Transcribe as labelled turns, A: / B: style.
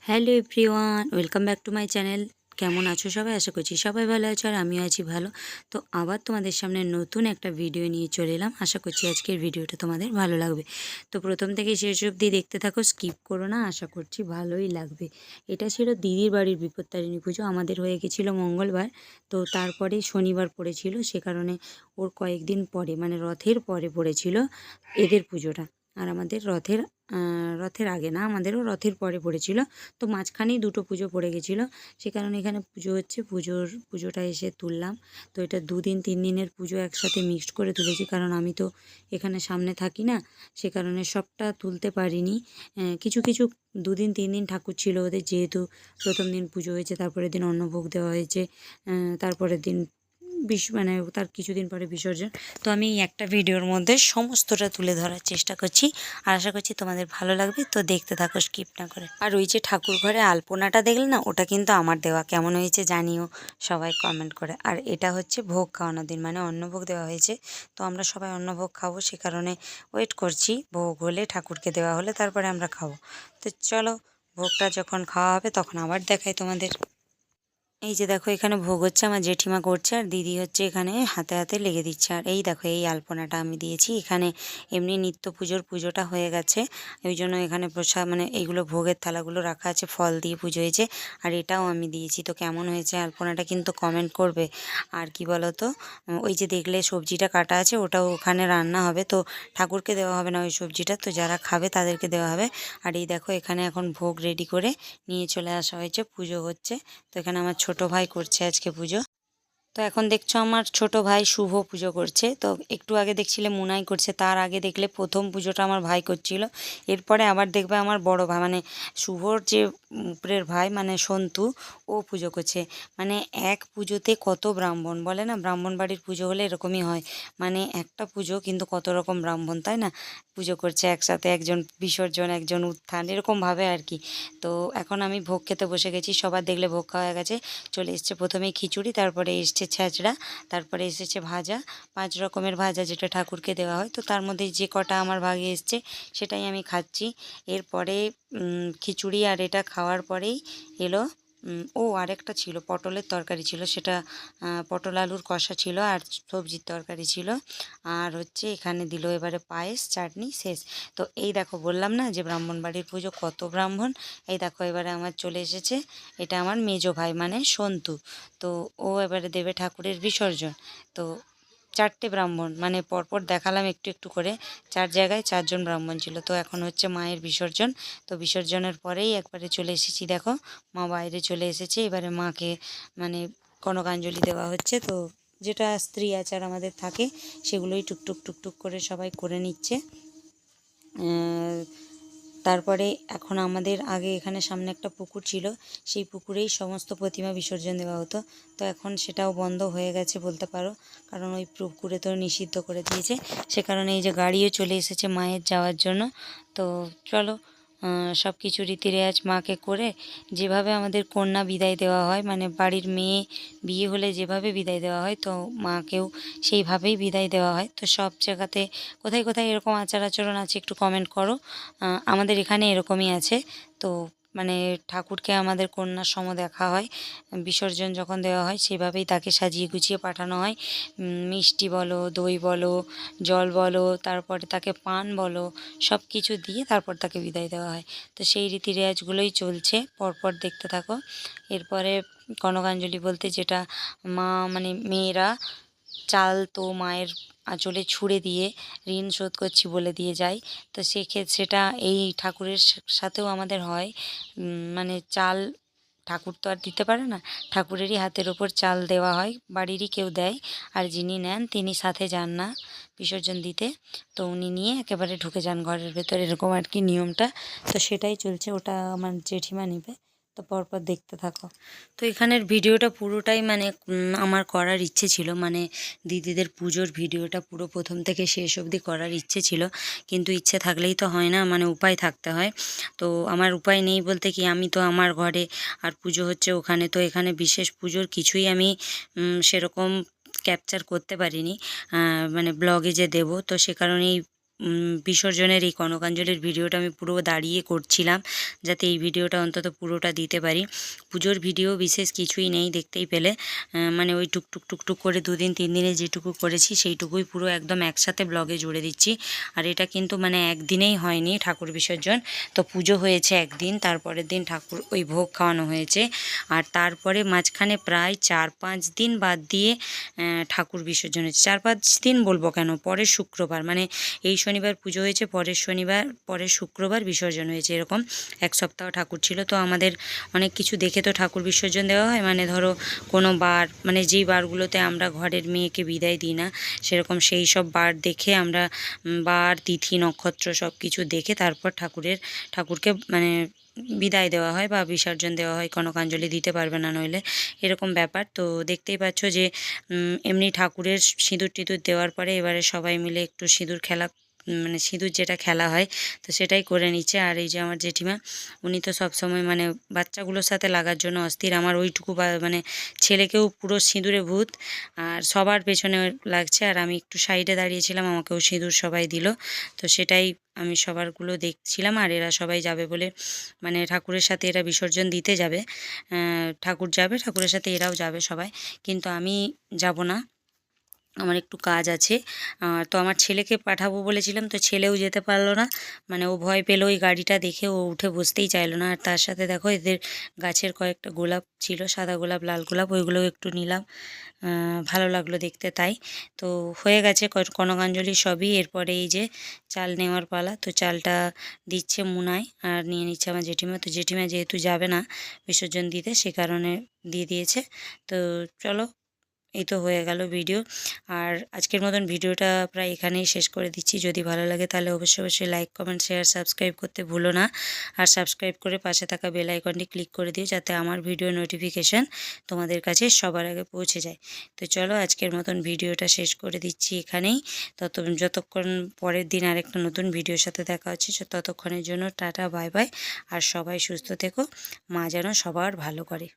A: Hello everyone, welcome back to my channel. কেমন আছো সবাই? আশা করছি সবাই ভালো আছো আর আমিও আছি ভালো। তো আবার তোমাদের সামনে নতুন একটা ভিডিও নিয়ে চলে এলাম। আশা করছি আজকের ভিডিওটা তোমাদের ভালো লাগবে। তো প্রথম থেকে শেষ অবধি দেখতে থাকো, স্কিপ করো না, আশা করছি ভালোই লাগবে। এটা ছিল দিদির বাড়ির বিপত্তারিণী পুজো। আমাদের হয়ে গেছিলো মঙ্গলবার, তো তারপরে শনিবার পড়েছিল, সে কারণে ওর কয়েকদিন পরে মানে রথের পরে পড়েছিল এদের পুজোটা। আর আমাদের রথের আগে না, আমাদেরও রথের পরে পড়েছিল। তো মাঝখানেই দুটো পুজো পড়ে গেছিলো, সে কারণে এখানে পুজো হচ্ছে, পুজোটা এসে তুললাম। তো এটা 2 দিন 3 দিনের পুজো একসাথে মিক্সড করে তুলেছি, কারণ আমি তো এখানে সামনে থাকি না, সে কারণে সবটা তুলতে পারিনি। কিছু কিছু 2 দিন 3 দিন ঠাকুর ছিল ওদের, যেহেতু প্রথম দিন পুজো হয়েছে, তারপরের দিন অন্নভোগ দেওয়া হয়েছে, তারপরের দিন মানে তার কিছুদিন পরে বিসর্জন। তো আমি একটা ভিডিওর মধ্যে সমস্তটা তুলে ধরার চেষ্টা করছি, আর আশা করছি তোমাদের ভালো লাগবে। তো দেখতে থাকো স্কিপ না করে। আর ওই যে ঠাকুর ঘরে আলপনাটা দেখলে না, ওটা কিন্তু আমার দেওয়া। কেমন হয়েছে জানিও সবাই কমেন্ট করে। আর এটা হচ্ছে ভোগ খাওয়ানোর দিন, মানে অন্নভোগ দেওয়া হয়েছে। তো আমরা সবাই অন্নভোগ খাবো, সে কারণে ওয়েট করছি। ভোগ হলে, ঠাকুরকে দেওয়া হলে তারপরে আমরা খাবো। তো চলো, ভোগটা যখন খাওয়া হবে তখন আবার দেখাই তোমাদের। এই যে দেখো, এখানে ভোগ হচ্ছে, আমার জেঠিমা করছে আর দিদি হচ্ছে এখানে হাতে হাতে লেগে দিচ্ছে। আর এই দেখো, এই আলপনাটা আমি দিয়েছি এখানে। এমনি নিত্য পুজোটা হয়ে গেছে, ওই জন্য এখানে প্রসাদ মানে এইগুলো ভোগের থালাগুলো রাখা আছে, ফল দিয়ে পুজো হয়েছে। আর এটাও আমি দিয়েছি। তো কেমন হয়েছে আলপনাটা কিন্তু কমেন্ট করবে। আর কি বলো তো, ওই যে দেখলে সবজিটা কাটা আছে, ওটাও ওখানে রান্না হবে। তো ঠাকুরকে দেওয়া হবে না ওই সবজিটা, তো যারা খাবে তাদেরকে দেওয়া হবে। আর এই দেখো, এখানে এখন ভোগ রেডি করে নিয়ে চলে আসা হয়েছে, পুজো হচ্ছে। তো এখানে আমার ছোট ভাই করছে আজকে পুজো। তো এখন দেখছো আমার ছোট ভাই শুভ পুজো করছে। তো একটু আগে দেখছিলে মুনাই করছে, তার আগে দেখলে প্রথম পুজোটা আমার ভাই করছিল। এরপরে আবার দেখবে আমার বড় ভাই মানে শুভর যে উপরের ভাই মানে সন্তু, ও পুজো করছে। মানে এক পুজোতে কত ব্রাহ্মণ, বলে না ব্রাহ্মণ বাড়ির পুজো হলে এরকমই হয়। মানে একটা পুজো কিন্তু কত রকম ব্রাহ্মণ, তাই না? পুজো করছে একসাথে, একজন বিসর্জন, একজন উত্থান, এরকমভাবে আর কি। তো এখন আমি ভোগ খেতে বসে গেছি। সবার দেখলে ভোগ খাওয়া হয়ে গেছে, চলে এসছে প্রথমেই খিচুড়ি, তারপরে এসছে ছ্যাঁচড়া, তারপরে এসেছে ভাজা। 5 রকমের ভাজা যেটা ঠাকুরকে দেওয়া হয়। তো তার মধ্যে যে কটা আমার ভাগে এসছে সেটাই আমি খাচ্ছি। এরপরে খিচুড়ি আর এটা খাওয়ার পরেই এলো ও আরেকটা ছিল, পটলের তরকারি ছিল, সেটা পটল আলুর কষা ছিল, আর সবজির তরকারি ছিল। আর হচ্ছে এখানে দিল এবারে পায়েস, চাটনি, শেষ। তো এই দেখো, বললাম না যে ব্রাহ্মণ বাড়ির পুজো কত ব্রাহ্মণ। এই দেখো, এবারে আমার চলে এসেছে, এটা আমার মেজো ভাই মানে সন্তু। তো ও এবারে দেবে ঠাকুরের বিসর্জন। তো 4টে ব্রাহ্মণ, মানে পরপর দেখালাম একটু একটু করে, 4 জায়গায় 4জন ব্রাহ্মণ ছিল। তো এখন হচ্ছে মায়ের বিসর্জন। তো বিসর্জনের পরেই একবারে চলে এসেছি, দেখো মা বাইরে চলে এসেছে। এবারে মাকে মানে কনকাঞ্জলি দেওয়া হচ্ছে। তো যেটা স্ত্রী আচার আমাদের থাকে, সেগুলোই টুকটুক টুকটুক করে সবাই করে নিচ্ছে। তারপরে এখন আমাদের আগে এখানে সামনে একটা পুকুর ছিল, সেই পুকুরেই সমস্ত প্রতিমা বিসর্জন দেওয়া হতো। তো এখন সেটাও বন্ধ হয়ে গেছে বলতে পারো, কারণ ওই পুকুরে তো নিষিদ্ধ করে দিয়েছে। সে কারণে এই যে গাড়িও চলে এসেছে মায়ের যাওয়ার জন্য। তো চলো, সব কিছু রীতি রেওয়াজ মাকে করে, যেভাবে আমাদের কন্যা বিদায় দেওয়া হয়, মানে বাড়ির মেয়ে বিয়ে হলে যেভাবে বিদায় দেওয়া হয়, তো মাকেও সেইভাবেই বিদায় দেওয়া হয়। তো সব জায়গাতে কোথায় কোথায় এরকম আচার আচরণ আছে একটু কমেন্ট করো। আমাদের এখানে এরকমই আছে। তো মানে ঠাকুরকে আমাদের কন্যার সম দেখা হয়, বিসর্জন যখন দেওয়া হয় সেভাবেই তাকে সাজিয়ে গুছিয়ে পাঠানো হয়। মিষ্টি বলো, দই বলো, জল বলো, তারপরে তাকে পান বলো, সব কিছু দিয়ে তারপর তাকে বিদায় দেওয়া হয়। তো সেই রীতি রেওয়াজগুলোই চলছে, পরপর দেখতে থাকো। এরপরে কনকাঞ্জলি বলতে যেটা মা মানে মেয়েরা চাল তো মায়ের আঁচলে ছুঁড়ে দিয়ে ঋণ শোধ করছি বলে দিয়ে যায়। তো সেক্ষেত্রে সেটা এই ঠাকুরের সাথেও আমাদের হয়। মানে চাল ঠাকুর তো আর দিতে পারে না, ঠাকুরেরই হাতের ওপর চাল দেওয়া হয়, বাড়িরই কেউ দেয়। আর যিনি নেন তিনি সাথে যান না বিসর্জন দিতে, তো উনি নিয়ে একেবারে ঢুকে যান ঘরের ভেতর, এরকম আর কি নিয়মটা। তো সেটাই চলছে, ওটা আমার জেঠিমা নেবে। তো পরপর দেখতে থাকো। তো এখানের ভিডিওটা পুরোটাই মানে আমার করার ইচ্ছে ছিল, মানে দিদিদের পুজোর ভিডিওটা পুরো প্রথম থেকে শেষ অবধি করার ইচ্ছে ছিল, কিন্তু ইচ্ছে থাকলেই তো হয় না, মানে উপায় থাকতে হয়। তো আমার উপায় নেই বলতে কি, আমি তো আমার ঘরে আর পুজো হচ্ছে ওখানে, তো এখানে বিশেষ পুজোর কিছুই আমি সেরকম ক্যাপচার করতে পারিনি, মানে ব্লগে যে দেব। তো সে কারণেই বিসর্জনের এই কনকাঞ্জলির ভিডিওটা আমি পুরো দাঁড়িয়ে করছিলাম, যাতে এই ভিডিওটা অন্তত পুরোটা দিতে পারি। পুজোর ভিডিও বিশেষ কিছুই নেই, দেখতেই পেলে মানে ওই টুকটুক টুকটুক করে 2 দিন 3 দিনে যেটুকু করেছি সেইটুকুই পুরো একদম একসাথে ব্লগে জুড়ে দিচ্ছি। আর এটা কিন্তু মানে একদিনেই হয়নি ঠাকুর বিসর্জন, তো পুজো হয়েছে একদিন, তারপরের দিন ঠাকুর ওই ভোগ খাওয়ানো হয়েছে, আর তারপরে মাঝখানে প্রায় 4-5 দিন বাদ দিয়ে ঠাকুর বিসর্জন হয়েছে। 4-5 দিন বলবো কেন, পরের শুক্রবার, মানে এই শনিবার পুজো হয়েছে, পরের শনিবার পরের শুক্রবার বিসর্জন হয়েছে, এরকম 1 সপ্তাহ ঠাকুর ছিল। তো আমাদের অনেক কিছু দেখে তো ঠাকুর বিসর্জন দেওয়া হয়, মানে ধরো কোনো বার, মানে যেই বারগুলোতে আমরা ঘরের মেয়েকে বিদায় দিই না, সেরকম সেই সব বার দেখে আমরা বার তিথি নক্ষত্র সব কিছু দেখে তারপর ঠাকুরকে মানে বিদায় দেওয়া হয় বা বিসর্জন দেওয়া হয়, কনকাঞ্জলি দিতে পারবে না নইলে, এরকম ব্যাপার। তো দেখতেই পাচ্ছ যে এমনি ঠাকুরের সিঁদুর টিঁদুর দেওয়ার পরে এবারে সবাই মিলে একটু সিঁদুর খেলা, মানে সিঁদুর যেটা খেলা হয় তো সেটাই করে নিচ্ছে। আর এই যে আমার জেঠিমা, উনি তো সবসময় মানে বাচ্চাগুলোর সাথে লাগার জন্য অস্থির, আমার ওইটুকু মানে ছেলেকেও পুরো সিঁদুরে ভূত, আর সবার পেছনে লাগছে, আর আমি একটু সাইডে দাঁড়িয়েছিলাম, আমাকেও সিঁদুর সবাই দিল, তো সেটাই আমি সবারগুলো দেখছিলাম। আর এরা সবাই যাবে বলে, মানে ঠাকুরের সাথে এরা বিসর্জন দিতে যাবে, ঠাকুর যাবে, ঠাকুরের সাথে এরাও যাবে সবাই, কিন্তু আমি যাব না, আমার একটু কাজ আছে। তো আমার ছেলেকে পাঠাবো বলেছিলাম, তো ছেলেও যেতে পারলো না, মানে ও ভয় পেল ওই গাড়িটা দেখে, ও উঠে বসতেই চাইলো না। আর তার সাথে দেখো এদের গাছের কয়েকটা গোলাপ ছিল, সাদা গোলাপ লাল গোলাপ, ওইগুলোও একটু নিলাম, ভালো লাগলো দেখতে তাই। তো হয়ে গেছে কনকাঞ্জলি সবই, এরপরে এই যে চাল নেওয়ার পালা, তো চালটা দিচ্ছে মুনায় আর নিয়ে নিচ্ছে আমার জেঠিমা। তো জেঠিমা যেহেতু যাবে না বিসর্জন দিতে, সে কারণে দিয়ে দিয়েছে। তো চলো, এই তো হয়ে গেল ভিডিও। আর আজকের মতন ভিডিওটা প্রায় এখানেই শেষ করে দিচ্ছি। যদি ভালো লাগে তাহলে অবশ্যই অবশ্যই লাইক কমেন্ট শেয়ার সাবস্ক্রাইব করতে ভুলো না, আর সাবস্ক্রাইব করে পাশে থাকা বেল আইকনটি ক্লিক করে দিও, যাতে আমার ভিডিও নোটিফিকেশান তোমাদের কাছে সবার আগে পৌঁছে যায়। তো চলো, আজকের মতন ভিডিওটা শেষ করে দিচ্ছি এখানেই। যতক্ষণ পরের দিন আরেকটা নতুন ভিডিওর সাথে দেখা হচ্ছে, ততক্ষণের জন্য টাটা বাই বাই, আর সবাই সুস্থ থেকো, মা যেন সবার ভালো করে।